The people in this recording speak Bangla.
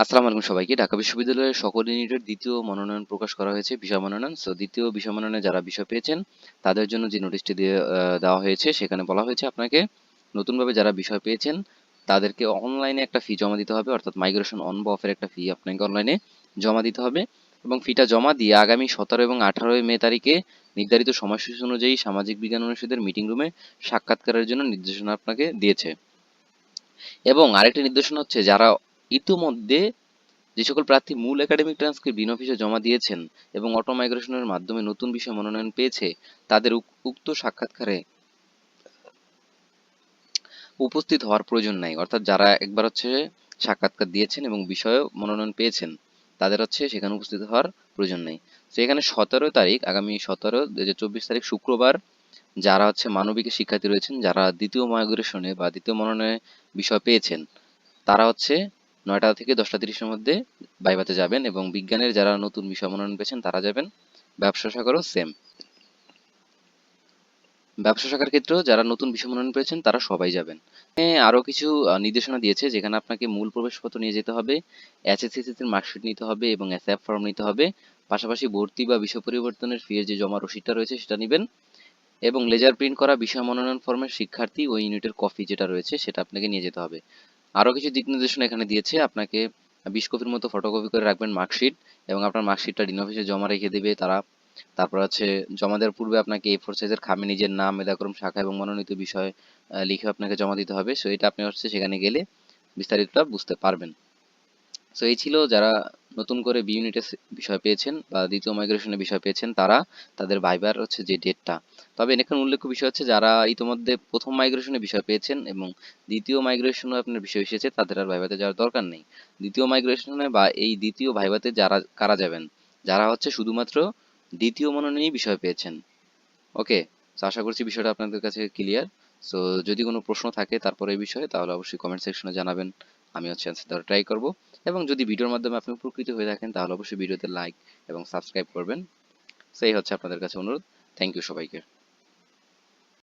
আসসালামু আলাইকুম সবাইকে। ঢাকা বিশ্ববিদ্যালয়ের সকল ইউনিটের দ্বিতীয় মনোনয়ন প্রকাশ করা হয়েছে, বিষয় মনোনয়ন। দ্বিতীয় বিষয় মনোনয়নে যারা বিষয় পেয়েছেন তাদের জন্য যে নোটিশটি দেওয়া হয়েছে সেখানে বলা হয়েছে আপনাকে নতুনভাবে যারা বিষয় পেয়েছেন তাদেরকে অনলাইনে একটা ফি জমা দিতে হবে, অর্থাৎ মাইগ্রেশন অন বা অফের একটা ফি আপনাকে অনলাইনে জমা দিতে হবে এবং ফিটা জমা দিয়ে আগামী 17 এবং 18 মে তারিখে নির্ধারিত সময়সূচি অনুযায়ী সামাজিক বিজ্ঞান অনুষদের মিটিং রুমে সাক্ষাৎকারের জন্য নির্দেশনা আপনাকে দিয়েছে। এবং আরেকটি নির্দেশনা হচ্ছে, যারা ইতিমধ্যে যে সকল প্রার্থী মূল একাডেমিক ট্রান্সক্রিপ্ট বিনা ফিসে জমা দিয়েছেন এবং অটো মাইগ্রেশনের মাধ্যমে নতুন বিষয় মনোনয়ন পেয়েছে, তাদের উক্ত সাক্ষাৎকারে উপস্থিত হওয়ার প্রয়োজন নাই। অর্থাৎ যারা একবার সাক্ষাৎকার দিয়েছেন এবং বিষয়ে মনোনয়ন পেয়েছেন তাদের সেখানে উপস্থিত হওয়ার প্রয়োজন নেই। তো এখানে 17 তারিখ, আগামী 17/2024 তারিখ শুক্রবার যারা মানবিকের শিক্ষার্থী রয়েছেন, যারা দ্বিতীয় মাইগ্রেশনে বা দ্বিতীয় মনোনয়নে বিষয় পেয়েছেন, তারা 9টা থেকে 10টা 30-এর মধ্যে ভাইভাতে যাবেন এবং বিজ্ঞানের যারা নতুন বিষয় মনোনয়ন পেয়েছেন তারা যাবেন। ব্যবসা শাখারও সেম। ব্যবসা শাখার ক্ষেত্রেও যারা নতুন বিষয় মনোনয়ন পেয়েছেন তারা সবাই যাবেন। আরো কিছু নির্দেশনা দিয়েছে, যেখানে আপনাকে মূল প্রবেশপত্র নিয়ে যেতে হবে, এইচএসসি মার্কশিট নিতে হবে এবং এসএফ ফর্ম নিতে হবে। পাশাপাশি ভর্তি বা বিষয় পরিবর্তনের ফি এর যে জমা রসিদটা রয়েছে সেটা নিবেন এবং লেজার প্রিন্ট করা বিষয় মনোনয়ন ফর্মের শিক্ষার্থী ওই ইউনিটের কপি যেটা রয়েছে সেটা আপনাকে নিয়ে যেতে হবে। আরো কিছু দিক নির্দেশনা এখানে দিয়েছে, আপনাকে 20 কপির মতো ফটোকপি করে রাখবেন মার্কশিট এবং আপনার মার্কশিটটা ডিন অফিসে জমা রেখে দেবে তারা। তারপর জমা দেওয়ার পূর্বে আপনাকে A4 সাইজের খামে নিজের নাম, মেধাক্রম, শাখা এবং মনোনীত বিষয় লিখে আপনাকে জমা দিতে হবে। এটা আপনি সেখানে গেলে বিস্তারিতটা বুঝতে পারবেন। এই ছিল যারা নতুন করে বি ইউনিটে বিষয় পেয়েছেন বা দ্বিতীয় মাইগ্রেশনে বিষয় পেয়েছেন তারা, তাদের ভাইবার যে ডেটটা। তবে এখানে উল্লেখ্য বিষয় যারা ইতোমধ্যে প্রথম মাইগ্রেশনে বিষয় পেয়েছেন এবং দ্বিতীয় মাইগ্রেশনে আপনার বিষয় এসেছে তাদের আর ভাইভাতে যাওয়ার দরকার নেই। দ্বিতীয় মাইগ্রেশনে বা এই দ্বিতীয় ভাইভাতে যারা কারা যাবেন, যারা শুধুমাত্র দ্বিতীয় মনোনয়নেই বিষয় পেয়েছেন। ওকে, আশা করছি বিষয়টা আপনাদের কাছে ক্লিয়ার। যদি কোনো প্রশ্ন থাকে তারপরে এই বিষয়ে, তাহলে অবশ্যই কমেন্ট সেকশনে জানাবেন। আমি অ্যান্সার দেওয়ার ট্রাই করব। এবং যদি ভিডিওর মাধ্যমে আপনি উপকৃত হয়ে থাকেন তাহলে অবশ্যই ভিডিওতে লাইক এবং সাবস্ক্রাইব করবেন। সেই আপনাদের কাছে অনুরোধ। থ্যাংক ইউ সবাইকে।